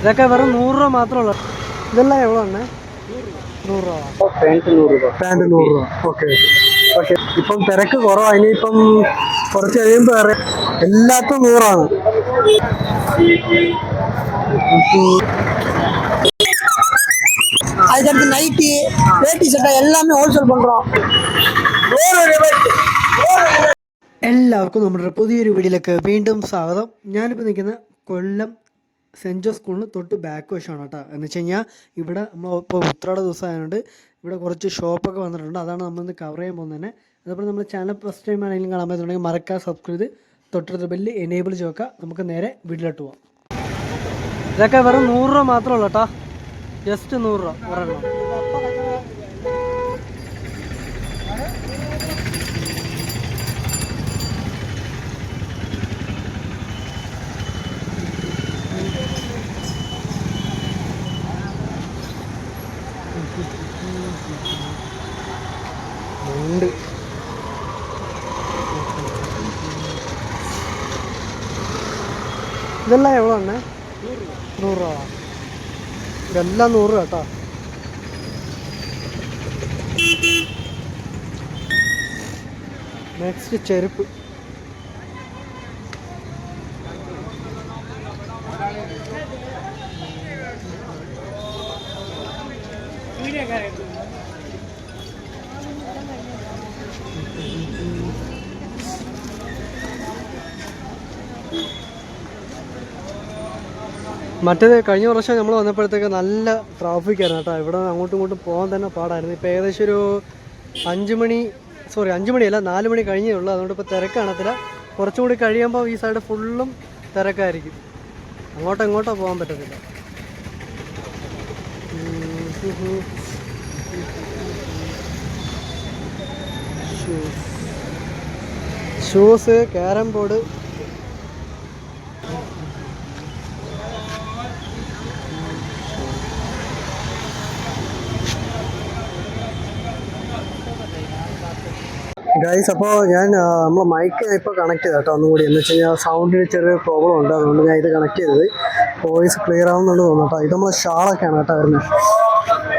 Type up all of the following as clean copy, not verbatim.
ഇതൊക്കെ വെറും 100 രൂപ മാത്രമേ. ഇതെല്ലാം എവിടെ ആണ്? 100 രൂപ. പാൻറ്റ് 100 രൂപ. പാൻറ്റ് 100 രൂപ. Okay okay. ഇപ്പം തിരക്ക് കുറവാണ്. ഇനിയിപ്പം കുറച്ച് കഴിയുമ്പോൾ വേറെ എല്ലാത്തും 100 அதுக்கடுத்து நைட்டி வேட்டி சட்டை எல்லாமே ஹோல்சேல் பண்ணுறோம். എല്ലാവർക്കും നമ്മുടെ പുതിയൊരു വീഡിയോയിലേക്ക് വീണ്ടും സ്വാഗതം. ഞാനിപ്പോൾ നിൽക്കുന്ന കൊല്ലം സെൻറ്റ് ജോസ് സ്കൂളിന് തൊട്ട് ബാക്ക് വശമാണ് കേട്ടോ. എന്ന് വെച്ച് കഴിഞ്ഞാൽ ഇവിടെ നമ്മൾ ഇപ്പോൾ ഉത്രാട ദിവസം ആയതുകൊണ്ട് ഇവിടെ കുറച്ച് ഷോപ്പൊക്കെ വന്നിട്ടുണ്ട്. അതാണ് നമ്മളിന്ന് കവർ ചെയ്യാൻ പോകുന്നത് തന്നെ. അതേപോലെ നമ്മൾ ചാനൽ ഫസ്റ്റ് ടൈം ആണെങ്കിലും കാണാൻ പറ്റുന്നുണ്ടെങ്കിൽ മറക്കാതെ സബ്സ്ക്രൈബ് ചെയ്ത് തൊട്ടടുത്ത ബെല്ല് എനേബിൾ ചെയ്യുക. നമുക്ക് നേരെ വീട്ടിലോട്ട് പോവാം. ഇതൊക്കെ വെറും 100 രൂപ മാത്രമേ ഉള്ളൂ കേട്ടോ. ജസ്റ്റ് 100 രൂപ ഒരെണ്ണം. ഉണ്ട് ഇതെല്ലാം എവിടെ ആണ്? 100 രൂപ. ഇതെല്ലാം 100 രൂപ കേട്ടോ. നെക്സ്റ്റ് ചെരുപ്പ്. മറ്റേത് കഴിഞ്ഞ വർഷം നമ്മൾ വന്നപ്പോഴത്തേക്ക് നല്ല ട്രാഫിക്കായിരുന്നു കേട്ടോ. ഇവിടെ അങ്ങോട്ടും ഇങ്ങോട്ടും പോകാൻ തന്നെ പാടായിരുന്നു. ഇപ്പോൾ ഏകദേശം ഒരു 5 മണിയല്ല 4 മണി കഴിഞ്ഞേ ഉള്ളൂ. അതുകൊണ്ട് ഇപ്പോൾ തിരക്ക് കാണത്തില്ല. കുറച്ചും കൂടി കഴിയുമ്പോൾ ഈ സൈഡ് ഫുള്ളും തിരക്കായിരിക്കും. അങ്ങോട്ടോ പോകാൻ പറ്റത്തില്ല. Shoes, carrom board, guys. അപ്പോൾ ഞാൻ നമ്മൾ മൈക്ക് ഇപ്പോൾ കണക്ട് ചെയ്ത കേട്ടോ ഒന്നും കൂടി. എന്ന് വെച്ച് കഴിഞ്ഞാൽ സൗണ്ടിന് ചെറിയ പ്രോബ്ലം ഉണ്ട്. അതുകൊണ്ട് ഞാൻ ഇത് കണക്ട് ചെയ്തത്. വോയിസ് ക്ലിയർ ആവുന്നുണ്ട് തോന്നുന്നു കേട്ടോ. ഇത് നമ്മൾ ഷാളൊക്കെയാണ് കേട്ടോ വരുന്നത്.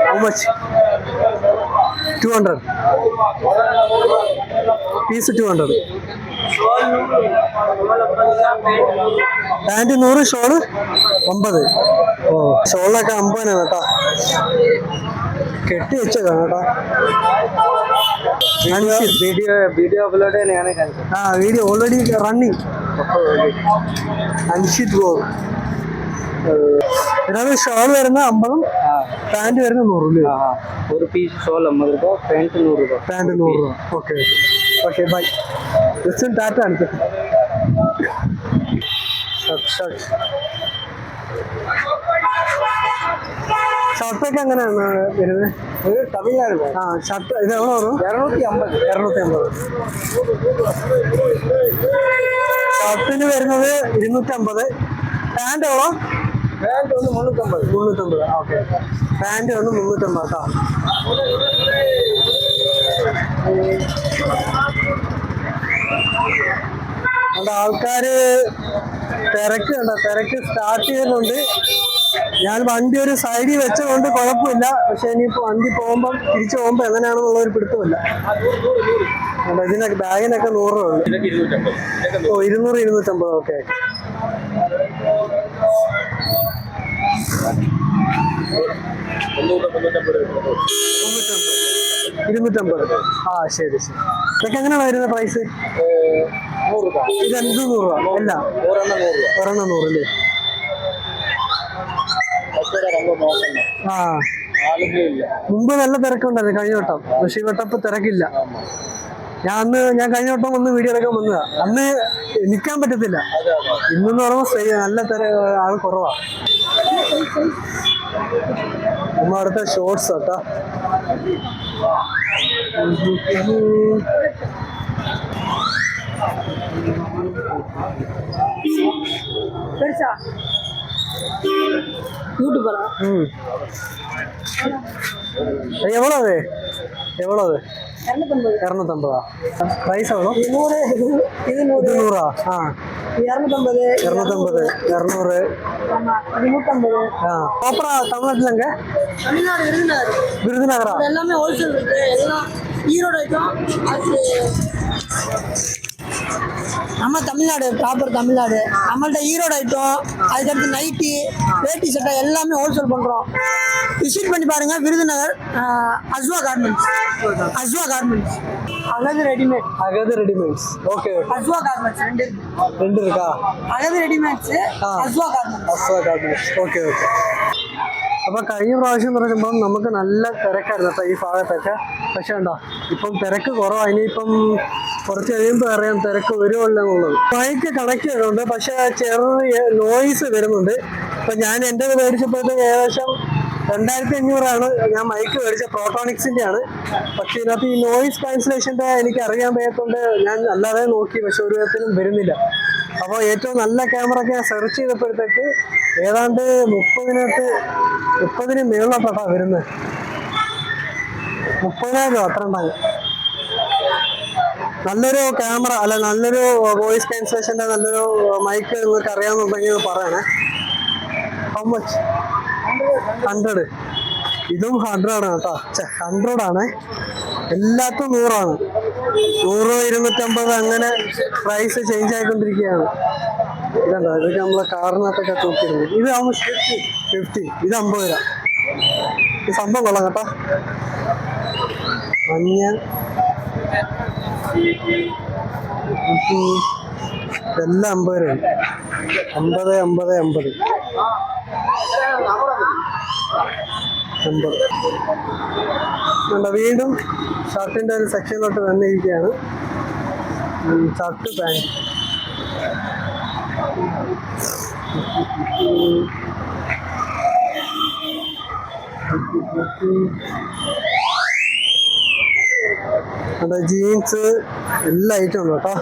How much? 200 piece. 200. Pant 100, shawl 50. ഓ, ഷോളിനൊക്കെ 50 കേട്ടോ. കെട്ടി വെച്ചതാണ് കേട്ടോ. വീഡിയോ അപ്ലോഡ് ചെയ്യാനാണ്. Video already running. Anshith go. ഇതിനകത്ത് ഷോൾ വരുന്നത് 50, പാൻറ് വരുന്നത് 100. ഒരു പീസ് ഷോൾ 50 രൂപ, പാൻറ് 100 രൂപ. പാൻറ് 100 രൂപ. Okay okay bye. Just Tata കാണിച്ചു. ഷർട്ടൊക്കെ എങ്ങനെയാണ് വരുന്നത്? തമിഴ്നാട്. ഷർട്ട് ഇത് എവിടെ വരും? 250. ഷർട്ടിന് വരുന്നത് 250. പാൻറ് എவ்வளோ? പാൻറ് ഒന്ന് 350. ഓക്കെ. പാൻറ് ഒന്ന് 350 കേട്ടോ. അവിടെ ആൾക്കാര് തിരക്ക് സ്റ്റാർട്ട് ചെയ്യുന്നുണ്ട്. ഞാൻ വണ്ടി ഒരു സൈഡിൽ വെച്ചതുകൊണ്ട് കുഴപ്പമില്ല. പക്ഷെ ഇനിയിപ്പോൾ വണ്ടി തിരിച്ചു പോകുമ്പോൾ എങ്ങനെയാണെന്നുള്ള ഒരു പിടുത്തമില്ല. ഇതിനൊക്കെ ബാഗിനൊക്കെ 100 രൂപ. ഓ, 200, 250. ഓക്കെ. ആ ശരി. ഇതൊക്കെ എങ്ങനെയാണ് വരുന്നത് പ്രൈസ്? 100 രൂപ. ഇത് 100 രൂപ. അല്ല, ഒരെണ്ണം 100 അല്ലേ? മുമ്പ് നല്ല തിരക്കുണ്ടായിരുന്നു കഴിഞ്ഞ വട്ടം. പക്ഷേ ഈ വട്ടം ഇപ്പൊ തിരക്കില്ല. ഞാൻ കഴിഞ്ഞ വട്ടം ഒന്ന് വീഡിയോ എടുക്കാൻ വന്നതാ. അന്ന് നിൽക്കാൻ പറ്റത്തില്ല. ഇന്നെന്ന് പറയുമ്പോൾ നല്ല ആൾ കുറവാ. നമ്മ അടുത്ത ഷോർട്സ് കേട്ടാ. யூடியூபரா? எவ்வளவு? 250. பிரைஸ் எவ்வளோ? 100. இது 100. 250, 250, 200. ஆமா 350. ப்ராப்பரா தமிழ்நாட்டுலங்க தமிழ்நாடு விருதுநகரா? எல்லாமே ஹோல்சேல் இருக்கு, எல்லாம் ஈரோடு ஐட்டம். அது நம்ம தமிழ்நாடு, ப்ராப்பர் தமிழ்நாடு. நம்மள்ட்ட ஈரோடு ஐட்டம், அதுக்கடுத்து நைட்டி, வேட்டி சட்டை எல்லாமே ஹோல்சேல் பண்றோம். விசிட் பண்ணி பாருங்க. விருதுநகர் அஸ்வா கார்மெண்ட்ஸ். அஸ்வா கார்மெண்ட்ஸ், அகது ரெடிமேட். அகது ரெடிமேட்ஸ். ஓகே. அஸ்வா கார்மெண்ட்ஸ் ரெண்டு இருக்கா? അതായത് readymades Aswa garments. Aswa garments. Okay okay. അപ്പോൾ കഴിഞ്ഞ പ്രാവശ്യം എന്ന് പറയുമ്പം നമുക്ക് നല്ല തിരക്കായിരുന്നു കേട്ടോ ഈ ഭാഗത്തൊക്കെ. പക്ഷേ ഉണ്ടോ ഇപ്പം തിരക്ക് കുറവാണ്. ഇനിയിപ്പം കുറച്ച് കഴിയുമ്പോൾ അറിയാം തിരക്ക് വരുമല്ലോ എന്നുള്ളത്. മൈക്ക് കണക്ട് ചെയ്തിട്ടുണ്ട്, പക്ഷേ ചെറിയ നോയിസ് വരുന്നുണ്ട്. ഇപ്പം ഞാൻ എൻ്റെ മേടിച്ചപ്പോഴത്തേക്ക് ഏകദേശം 2500 ഞാൻ മൈക്ക് മേടിച്ച പ്രോട്ടോണിക്സിൻ്റെ ആണ്. പക്ഷേ ഇതിനകത്ത് ഈ നോയിസ് ക്യാൻസലേഷൻ്റെ എനിക്ക് അറിയാൻ വയ്യാത്തതുകൊണ്ട് ഞാൻ അല്ലാതെ നോക്കി, പക്ഷെ ഒരു വിധത്തിലും വരുന്നില്ല. അപ്പോൾ ഏറ്റവും നല്ല ക്യാമറ ഒക്കെ ഞാൻ സെർച്ച് ചെയ്തപ്പോഴത്തേക്ക് ഏതാണ്ട് 30-ന് മേളിലോട്ടാ വരുന്നത്. 30,000 അത്ര ഉണ്ടാകും. നല്ലൊരു ക്യാമറ അല്ല, നല്ലൊരു വോയിസ് ക്യാൻസലേഷൻ്റെ നല്ലൊരു മൈക്ക് നിങ്ങൾക്ക് അറിയാമെന്നുണ്ടെങ്കിൽ പറയണേ. How much? 100. ഇതും 100 ആണ് കേട്ടോ. 100 ആണ്. എല്ലാത്തും 100 ആണ്. 100, 250 അങ്ങനെ പ്രൈസ് ചേഞ്ച് ആയിക്കൊണ്ടിരിക്കുകയാണ്. ഇതുണ്ടോ, ഇതൊക്കെ നമ്മളെ കാറിനകത്തൊക്കെ തൂക്കിയിടുന്നത്. ഇത് 50, ഇത് 50 രൂപ. ഈ സംഭവം കൊള്ളാം കേട്ടോ. മഞ്ഞ ഇതെല്ലാം 50 രൂപ. 50, 50, 50. വീണ്ടും ഷർട്ടിൻ്റെ ഒരു സെക്ഷനിലോട്ട് വന്നിരിക്കുകയാണ്. Shirt, pant. ജീൻസ് എല്ലാ ഐറ്റം ഉണ്ട് കേട്ടോ.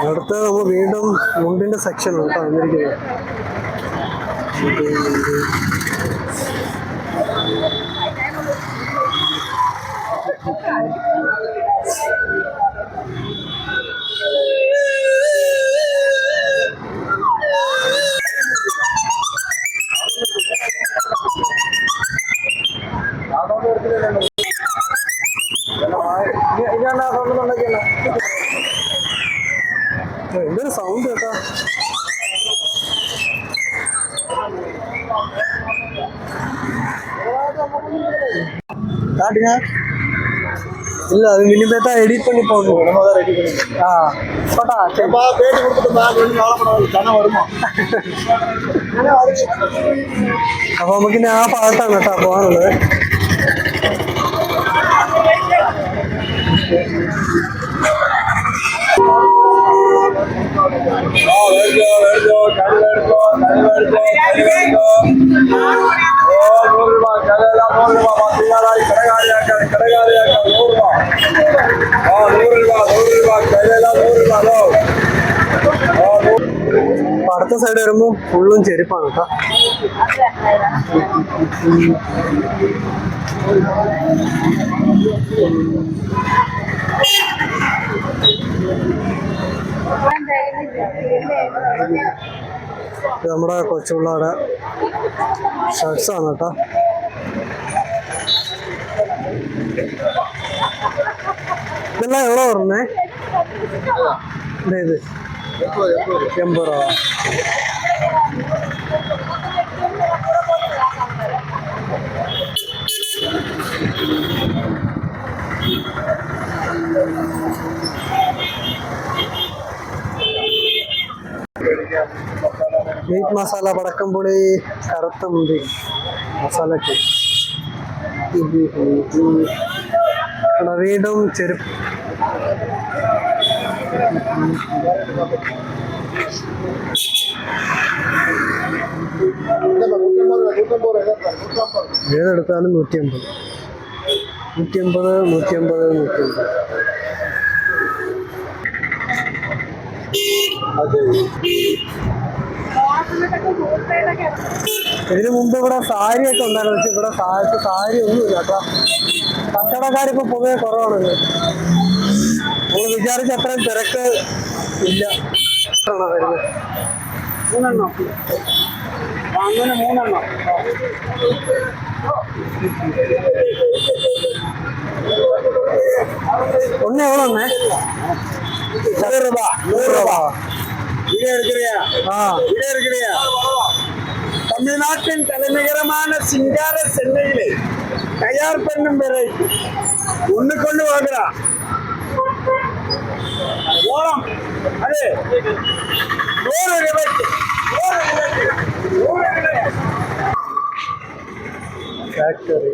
അടുത്ത നമ്മൾ വീണ്ടും മുണ്ടിന്റെ സെക്ഷനാണ് കേട്ടോ വന്നിരിക്കുന്നത്. എന്തൊരു സൗണ്ട് കേട്ടോ. இல்ல அது இனிமேல் எடிட் பண்ணி போடணும். போட்டா பேட்டி கொடுத்துட்டு வருமா? അപ്പൊ നമുക്ക് ഇനി ആ ഭാഗത്താണ് കേട്ടോ പോകാനുള്ളത്. അടുത്ത സൈഡ് വരുമ്പോ ഫുള്ളും ചെരുപ്പാണ് കേട്ടോ. നമ്മുടെ കൊച്ചുപിള്ളേരുടെ ഷർട്ട്സ് ആണ് കേട്ടോ. ഇതെല്ലാം എവിടെ പറഞ്ഞേ? ഇത് 80 രൂപ. മീറ്റ് മസാല, പടക്കംപൊടി, കറുത്ത മുന്തി മസാലക്ക്. വീണ്ടും ചെരുപ്പ്. ഏതെടുത്താലും 150. 150, 150, 150. ഇതിനു മുമ്പ് ഇവിടെ സാരിയൊക്കെ ഉണ്ടായിരുന്നു, പക്ഷെ ഇവിടെ സാരി ഒന്നുമില്ല കേട്ടോ. കച്ചവടക്കാരിപ്പോ പൊതുവെ കുറവാണല്ലോ. നമ്മൾ വിചാരിച്ച അത്രയും തിരക്ക് ഇല്ല. വരുന്നത് 3 എണ്ണം അങ്ങനെ 3 എണ്ണം. ஒன்று எவ்வளோண்ணே? 100 ரூபா. 100 ரூபா. இதே இருக்கிறியா? இதே இருக்கிறியா? தமிழ்நாட்டின் தலைநகரமான சிங்கார சென்னையிலே தயார் பண்ணும் வெரைட்டி ஒண்ணு கொண்டு வாங்குறா ஓரம் அது 100 ரூபாய்க்கு. ஃபேக்டரி